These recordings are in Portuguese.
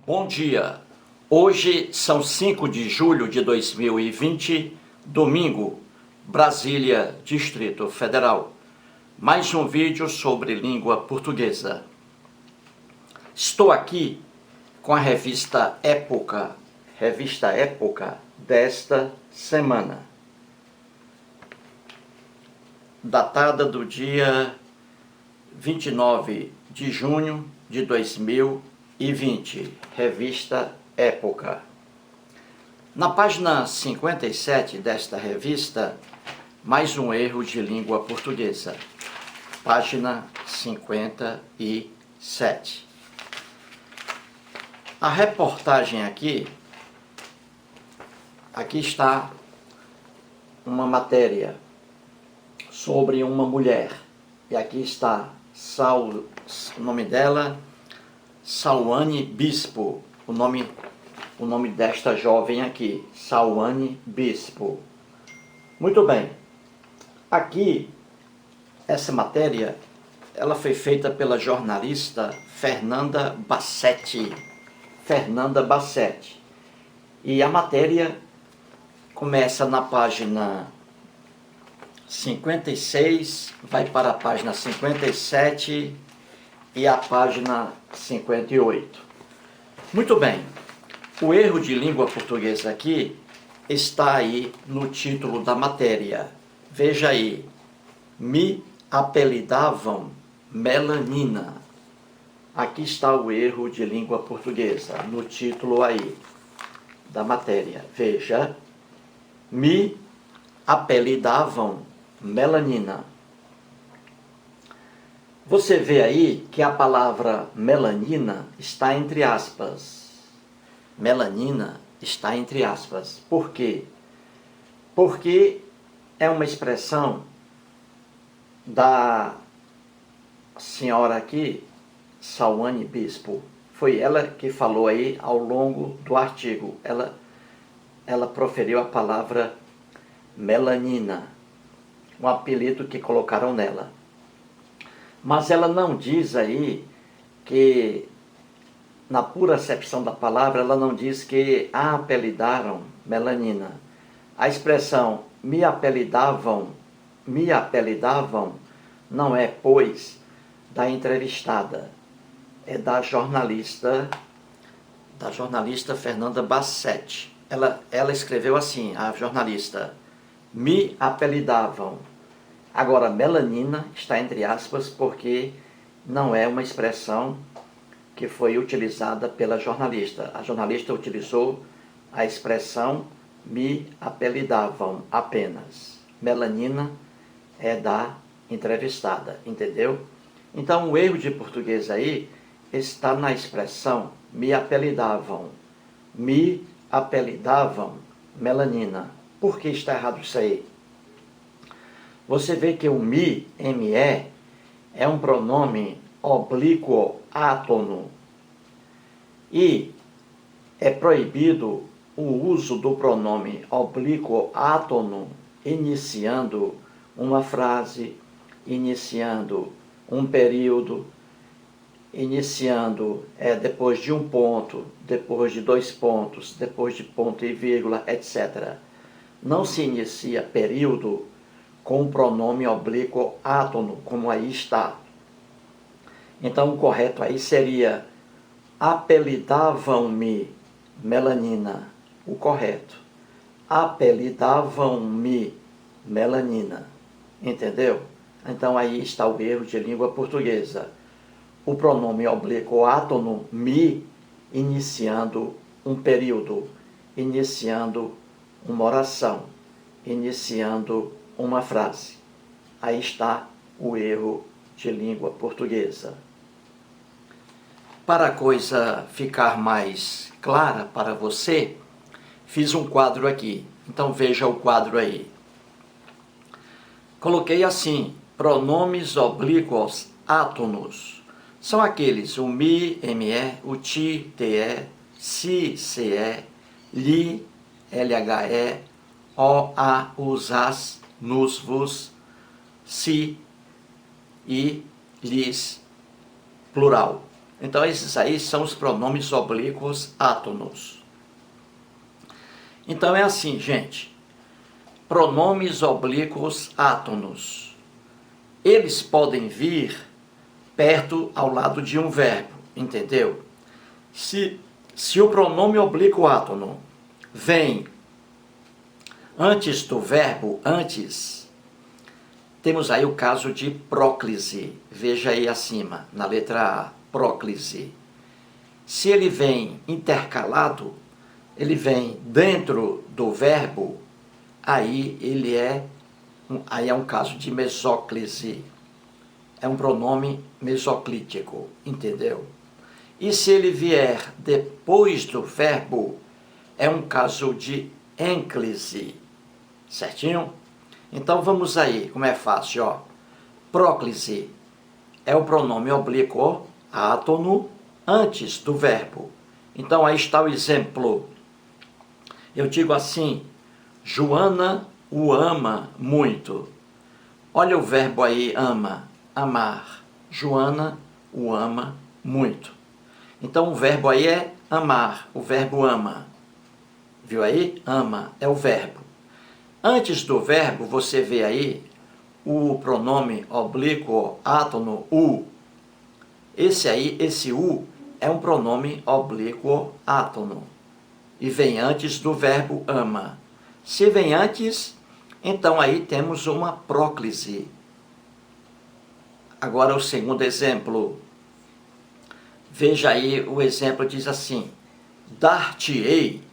Bom dia, hoje são 5 de julho de 2020, domingo, Brasília, Distrito Federal. Mais um vídeo sobre língua portuguesa. Estou aqui com a revista Época desta semana, datada do dia 29 de junho de 2020, revista Época. Na página 57 desta revista, mais um erro de língua portuguesa. Página 57. A reportagem aqui está uma matéria sobre uma mulher. E aqui está o nome dela, Sauane Bispo, o nome desta jovem aqui, Sauane Bispo. Muito bem, aqui, essa matéria, ela foi feita pela jornalista Fernanda Bassetti. E a matéria começa na página 56, vai para a página 57 e a página 58. Muito bem, o erro de língua portuguesa aqui está aí no título da matéria. Veja aí, me apelidavam melanina. Aqui está o erro de língua portuguesa, no título aí da matéria. Veja, me apelidavam melanina. Você vê aí que a palavra melanina está entre aspas. Melanina está entre aspas. Por quê? Porque é uma expressão da senhora aqui, Sauane Bispo. Foi ela que falou aí ao longo do artigo. Ela proferiu a palavra melanina, um apelido que colocaram nela. Mas ela não diz aí que, na pura acepção da palavra, ela não diz que a apelidaram melanina. A expressão me apelidavam, não é, pois, da entrevistada, é da jornalista Fernanda Bassetti. Ela escreveu assim, a jornalista, me apelidavam. Agora, melanina está entre aspas porque não é uma expressão que foi utilizada pela jornalista. A jornalista utilizou a expressão me apelidavam apenas. Melanina é da entrevistada, entendeu? Então, o erro de português aí está na expressão me apelidavam. Me apelidavam melanina. Por que está errado isso aí? Você vê que o me, me, é um pronome oblíquo átono e é proibido o uso do pronome oblíquo átono iniciando uma frase, iniciando um período, iniciando depois de um ponto, depois de dois pontos, depois de ponto e vírgula, etc. Não se inicia período com o pronome oblíquo átono, como aí está. Então, o correto aí seria apelidavam-me melanina. O correto. Apelidavam-me melanina. Entendeu? Então, aí está o erro de língua portuguesa. O pronome oblíquo átono, me, iniciando um período, iniciando uma oração, iniciando uma frase. Aí está o erro de língua portuguesa. Para a coisa ficar mais clara para você, fiz um quadro aqui. Então veja o quadro aí. Coloquei assim, pronomes oblíquos átonos. São aqueles o me, me, o ti, te, si, ce, li, lhe, o, a, os, as, nos, vos, si e lhes, plural. Então esses aí são os pronomes oblíquos átonos. Então é assim, gente. Pronomes oblíquos átonos. Eles podem vir perto ao lado de um verbo, entendeu? Se o pronome oblíquo átono vem antes do verbo antes, temos aí o caso de próclise. Veja aí acima, na letra A, próclise. Se ele vem intercalado, ele vem dentro do verbo, aí é um caso de mesóclise. É um pronome mesoclítico, entendeu? E se ele vier depois do verbo, é um caso de ênclise, certinho? Então vamos aí, como é fácil, ó. Próclise é o pronome oblíquo átono antes do verbo. Então aí está o exemplo. Eu digo assim, Joana o ama muito. Olha o verbo aí, ama, amar. Joana o ama muito. Então o verbo aí é amar, o verbo ama. Viu aí? Ama é o verbo. Antes do verbo, você vê aí o pronome oblíquo átono u. Esse u é um pronome oblíquo átono e vem antes do verbo ama. Se vem antes, então aí temos uma próclise. Agora o segundo exemplo. Veja aí, o exemplo diz assim, dar-te-ei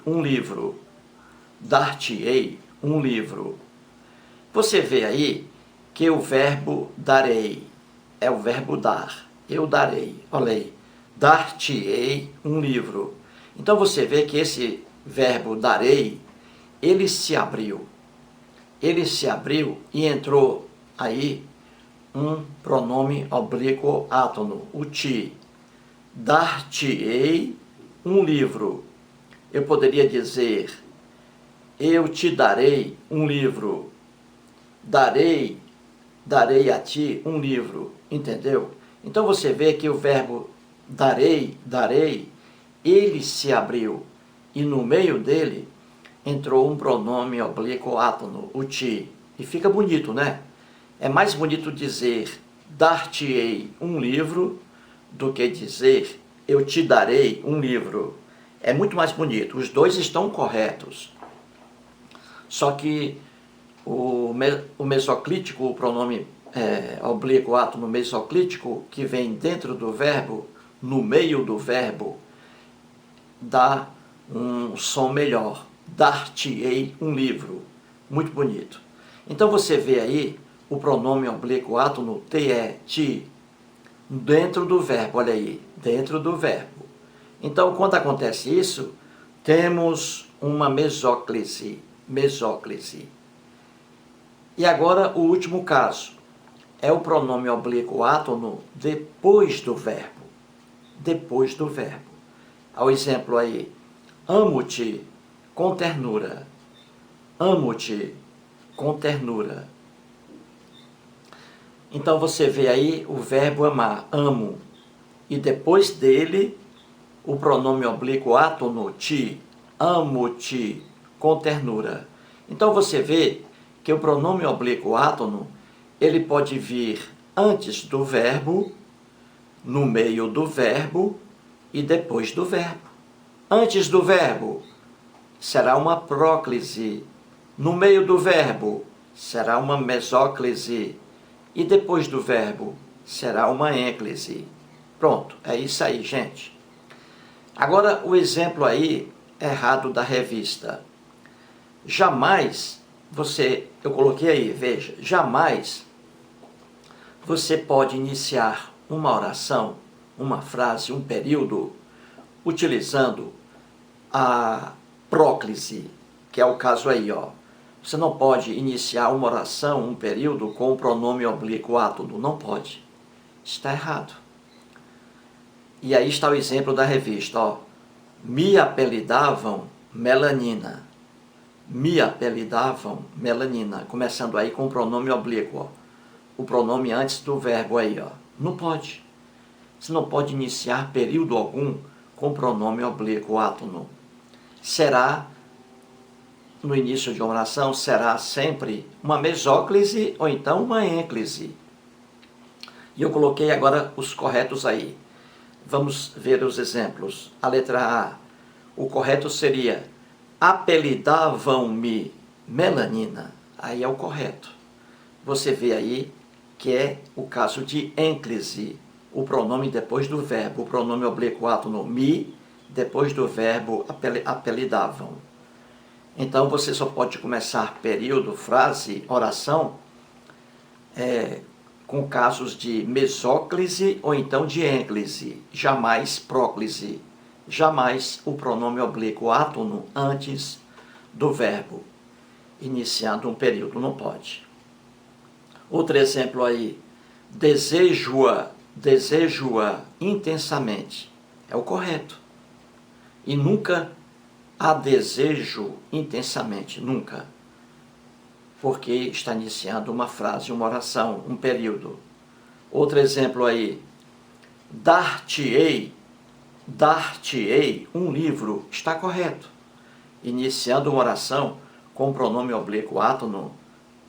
um livro. Dar-te-ei um livro. Você vê aí que o verbo darei é o verbo dar. Eu darei. Olha aí. Dar-te-ei um livro. Então você vê que esse verbo darei, ele se abriu. Ele se abriu e entrou aí um pronome oblíquo átono, o ti. Dar-te-ei um livro. Eu poderia dizer, eu te darei um livro. Darei a ti um livro. Entendeu? Então você vê que o verbo darei, ele se abriu. E no meio dele entrou um pronome oblíquo átono, o ti. E fica bonito, né? É mais bonito dizer dar-te-ei um livro do que dizer eu te darei um livro. É muito mais bonito. Os dois estão corretos. Só que o mesoclítico, o pronome oblíquo átono mesoclítico, que vem dentro do verbo, no meio do verbo, dá um som melhor. Dar-te-ei um livro. Muito bonito. Então você vê aí o pronome oblíquo átono te, dentro do verbo, olha aí, dentro do verbo. Então, quando acontece isso, temos uma mesóclise. E agora, o último caso, é o pronome oblíquo átono depois do verbo. Depois do verbo. Ao exemplo aí, amo-te com ternura. Amo-te com ternura. Então você vê aí o verbo amar, amo, e depois dele o pronome oblíquo átono te, amo-te com ternura. Então você vê que o pronome oblíquo átono, ele pode vir antes do verbo, no meio do verbo e depois do verbo. Antes do verbo será uma próclise, no meio do verbo será uma mesóclise, e depois do verbo será uma ênclise. Pronto, é isso aí, gente. Agora o exemplo aí errado da revista. Jamais eu coloquei aí, veja, jamais você pode iniciar uma oração, uma frase, um período, utilizando a próclise, que é o caso aí, ó. Você não pode iniciar uma oração, um período, com o pronome oblíquo átono. Não pode. Está errado. E aí está o exemplo da revista, ó. Me apelidavam Melanina. Me apelidavam Melanina. Começando aí com o pronome oblíquo, ó. O pronome antes do verbo aí, ó. Não pode. Você não pode iniciar período algum com pronome oblíquo átono. Será, no início de uma oração, será sempre uma mesóclise ou então uma ênclise. E eu coloquei agora os corretos aí. Vamos ver os exemplos. A letra A. O correto seria: apelidavam-me Melanina. Aí é o correto. Você vê aí que é o caso de ênclise. O pronome depois do verbo. O pronome oblíquo átono me, depois do verbo apelidavam. Então você só pode começar período, frase, oração com casos de mesóclise ou então de ênclise, jamais próclise, jamais o pronome oblíquo átono antes do verbo, iniciando um período, não pode. Outro exemplo aí, desejo-a intensamente, é o correto. E nunca a desejo intensamente, nunca. Porque está iniciando uma frase, uma oração, um período. Outro exemplo aí, dar-te-ei um livro, está correto. Iniciando uma oração com o pronome oblíquo átono,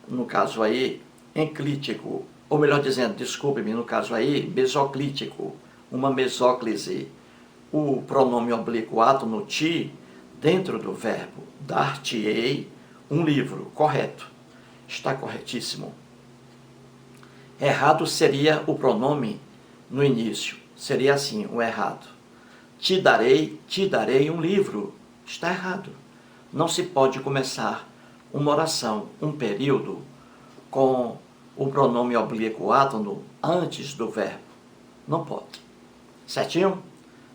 no caso aí, enclítico, ou melhor dizendo, desculpe-me, no caso aí, mesoclítico, uma mesóclise. O pronome oblíquo átono ti, dentro do verbo, dar-te-ei um livro, correto. Está corretíssimo. Errado seria o pronome no início. Seria assim, o errado. Te darei um livro. Está errado. Não se pode começar uma oração, um período, com o pronome oblíquo átono antes do verbo. Não pode. Certinho?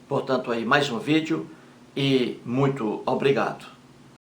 Portanto, aí mais um vídeo e muito obrigado.